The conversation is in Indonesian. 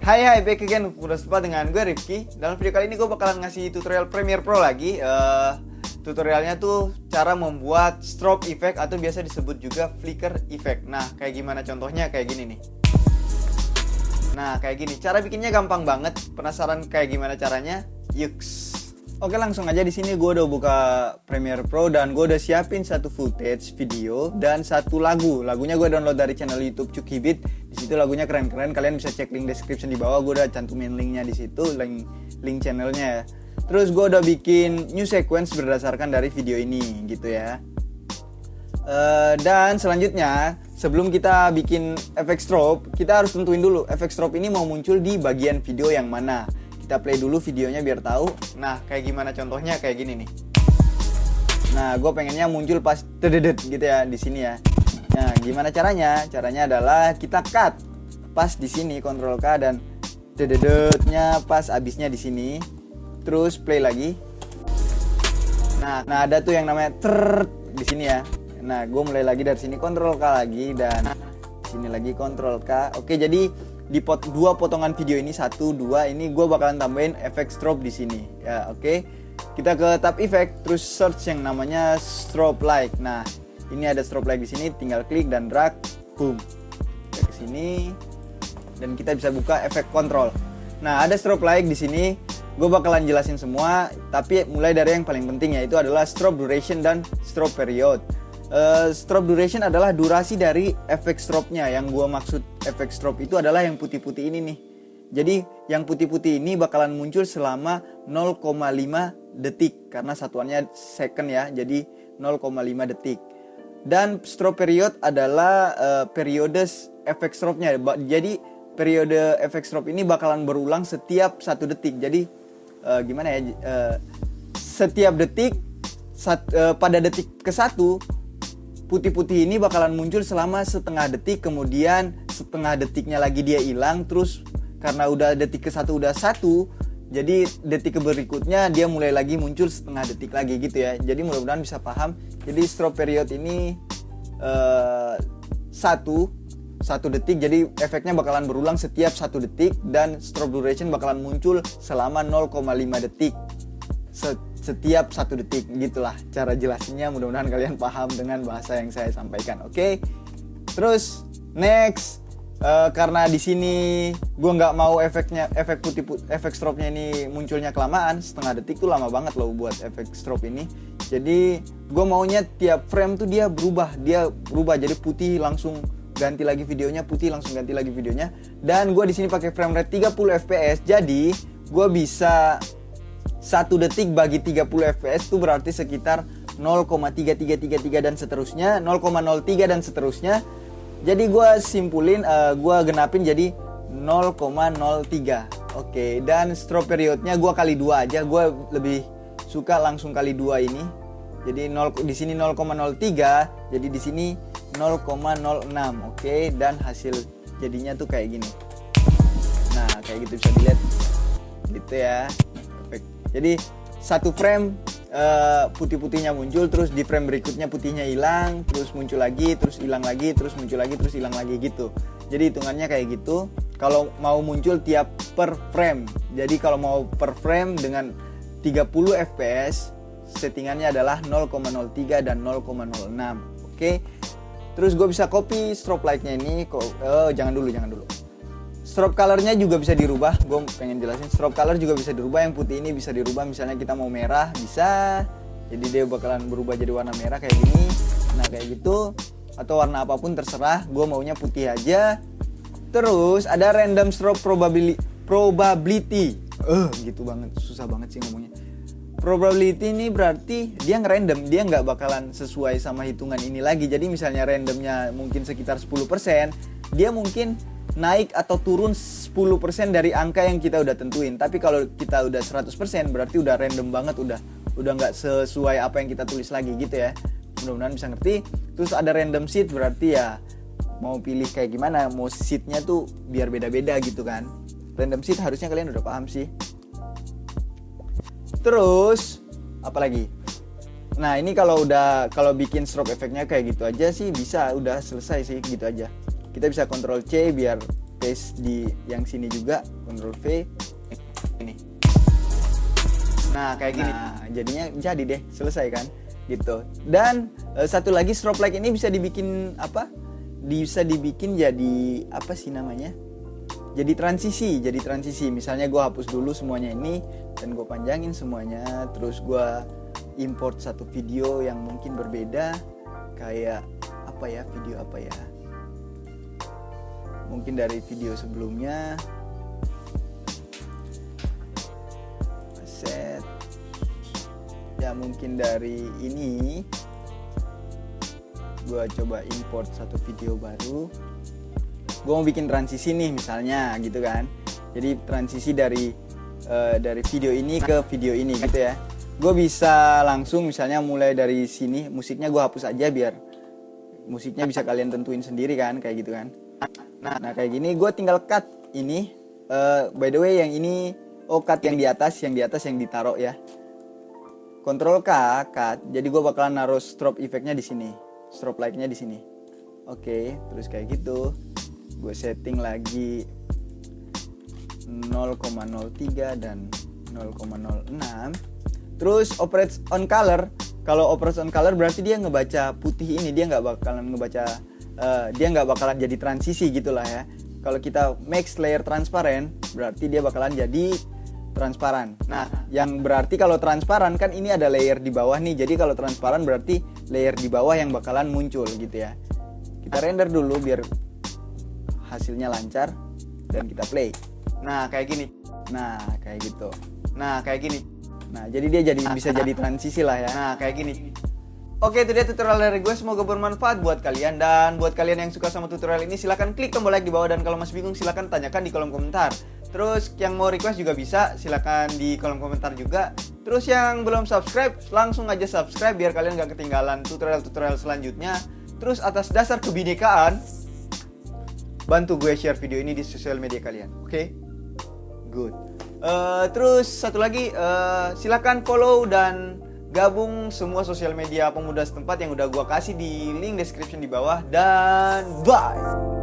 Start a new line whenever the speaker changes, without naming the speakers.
Hai, back again. Udah sempat dengan gue Rifki. Dalam video kali ini gue bakalan ngasih tutorial Premiere Pro lagi. Tutorialnya tuh cara membuat strobe effect atau biasa disebut juga flicker effect. Nah, kayak gimana contohnya? Kayak gini nih. Nah, kayak gini. Cara bikinnya gampang banget. Penasaran kayak gimana caranya? Yuks. Oke, langsung aja. Di sini gue udah buka Premiere Pro dan gue udah siapin satu footage video dan satu lagu. Lagunya gue download dari channel YouTube Cukibit. Di situ lagunya keren-keren. Kalian bisa cek link description di bawah. Gue udah cantumin linknya di situ, link channelnya ya. Terus gue udah bikin new sequence berdasarkan dari video ini, gitu ya. Dan selanjutnya, sebelum kita bikin efek strobe, kita harus tentuin dulu efek strobe ini mau muncul di bagian video yang mana. Kita play dulu videonya biar tahu. Nah, kayak gimana contohnya? Kayak gini nih. Nah, gue pengennya muncul pas dededet gitu ya di sini ya. Nah, gimana caranya? Caranya adalah kita cut pas di sini, Ctrl K, dan dededetnya pas abisnya di sini. Terus play lagi. Nah ada tuh yang namanya di sini ya. Nah, gue mulai lagi dari sini, Ctrl K lagi, dan sini lagi Ctrl K. Oke, jadi di dua potongan video ini, 1, 2, ini gue bakalan tambahin efek strobe di sini. Ya, oke. Kita ke tab effect, terus search yang namanya strobe light. Nah, ini ada strobe light di sini, tinggal klik dan drag, boom. Kita ke sini dan kita bisa buka efek control. Nah, ada strobe light di sini. Gue bakalan jelasin semua, tapi mulai dari yang paling penting, yaitu adalah strobe duration dan strobe period. Strobe duration adalah durasi dari efek strobe-nya. Yang gue maksud efek strobe itu adalah yang putih-putih ini nih. Jadi yang putih-putih ini bakalan muncul selama 0,5 detik karena satuannya second ya. Jadi 0,5 detik. Dan strobe period adalah periode efek strobe-nya. Jadi periode efek strobe ini bakalan berulang setiap 1 detik. Jadi gimana ya? Setiap detik pada detik ke-1 putih-putih ini bakalan muncul selama setengah detik, kemudian setengah detiknya lagi dia hilang, terus karena udah detik ke-1 udah 1, jadi detik berikutnya dia mulai lagi muncul setengah detik lagi gitu ya. Jadi mudah-mudahan bisa paham. Jadi strobe period ini 1 detik, jadi efeknya bakalan berulang setiap 1 detik, dan strobe duration bakalan muncul selama 0,5 detik setiap 1 detik. Gitulah cara jelasinnya, mudah-mudahan kalian paham dengan bahasa yang saya sampaikan. Oke. Terus next, karena di sini gue nggak mau efek strobe-nya ini munculnya kelamaan, setengah detik tuh lama banget loh buat efek strobe ini. Jadi gue maunya tiap frame tuh dia berubah jadi putih langsung ganti lagi videonya, putih langsung ganti lagi videonya. Dan gue di sini pakai frame rate 30 fps. Jadi gue bisa 1 detik bagi 30 fps itu berarti sekitar 0,3333 dan seterusnya, 0,03 dan seterusnya. Jadi gue simpulin, gue genapin jadi 0,03. Oke, dan strobe periodnya gue kali 2 aja. Gue lebih suka langsung kali 2 ini. Jadi di sini 0,03, jadi di sini 0,06. Oke, dan hasil jadinya tuh kayak gini. Nah, kayak gitu bisa dilihat. Gitu ya. Jadi 1 frame putih-putihnya muncul, terus di frame berikutnya putihnya hilang, terus muncul lagi, terus hilang lagi, terus muncul lagi, terus hilang lagi gitu. Jadi hitungannya kayak gitu. Kalau mau muncul tiap per frame. Jadi kalau mau per frame dengan 30 fps, settingannya adalah 0,03 dan 0,06. Oke. Terus gue bisa copy strobe light-nya ini. Jangan dulu. Strobe color-nya juga bisa dirubah. Gue pengen jelasin, strobe color juga bisa dirubah. Yang putih ini bisa dirubah. Misalnya kita mau merah, bisa. Jadi dia bakalan berubah jadi warna merah kayak gini. Nah, kayak gitu. Atau warna apapun terserah. Gue maunya putih aja. Terus ada random strobe probability. Gitu banget. Susah banget sih ngomongnya. Probability ini berarti dia ngerandom. Dia nggak bakalan sesuai sama hitungan ini lagi. Jadi misalnya randomnya mungkin sekitar 10%. Dia mungkin naik atau turun 10% dari angka yang kita udah tentuin. Tapi kalau kita udah 100% berarti udah random banget, udah nggak sesuai apa yang kita tulis lagi gitu ya. Mudah-mudahan bisa ngerti. Terus ada random seed, berarti ya mau pilih kayak gimana, mau seednya tuh biar beda-beda gitu kan. Random seed harusnya kalian udah paham sih. Terus apa lagi? Nah, ini kalau bikin strobe efeknya kayak gitu aja sih bisa, udah selesai sih gitu aja. Kita bisa Ctrl C biar paste di yang sini juga, Ctrl V ini. Nah kayak gini. Nah jadinya jadi deh, selesai kan gitu. Dan satu lagi, strobe light ini bisa dibikin apa? Bisa dibikin jadi apa sih namanya? Jadi transisi. Misalnya gue hapus dulu semuanya ini dan gue panjangin semuanya, terus gue import satu video yang mungkin berbeda, kayak apa ya, video apa ya? Mungkin dari video sebelumnya. Set. Ya mungkin dari ini. Gue coba import satu video baru. Gue mau bikin transisi nih misalnya gitu kan. Jadi transisi dari video ini ke video ini gitu ya. Gue bisa langsung misalnya mulai dari sini, musiknya gue hapus aja biar musiknya bisa kalian tentuin sendiri kan, kayak gitu kan. Nah kayak gini gue tinggal cut ini. By the way yang ini cut yang di atas yang ditaruh ya. Ctrl K, cut. Jadi gue bakalan naruh strobe efeknya di sini, strobe light-nya di sini. Oke, terus kayak gitu. Gue setting lagi 0,03 dan 0,06. Terus operate on color. Kalau operate on color berarti dia ngebaca putih ini, dia nggak bakalan jadi transisi gitulah ya. Kalau kita max layer transparent berarti dia bakalan jadi transparan. Nah, yang berarti kalau transparan kan ini ada layer di bawah nih. Jadi kalau transparan berarti layer di bawah yang bakalan muncul gitu ya. Kita render dulu biar hasilnya lancar dan kita play. Nah kayak gini. Nah kayak gitu. Nah kayak gini. Nah jadi dia bisa jadi transisi lah ya. Nah kayak gini. Oke, itu dia tutorial dari gue, semoga bermanfaat buat kalian. Dan buat kalian yang suka sama tutorial ini silahkan klik tombol like di bawah. Dan kalau masih bingung silahkan tanyakan di kolom komentar. Terus yang mau request juga bisa, silahkan di kolom komentar juga. Terus yang belum subscribe langsung aja subscribe biar kalian gak ketinggalan tutorial-tutorial selanjutnya. Terus atas dasar kebinekaan, bantu gue share video ini di sosial media kalian, oke? Good. Terus satu lagi, silakan follow dan gabung semua sosial media pemuda setempat yang udah gue kasih di link description di bawah. Dan bye!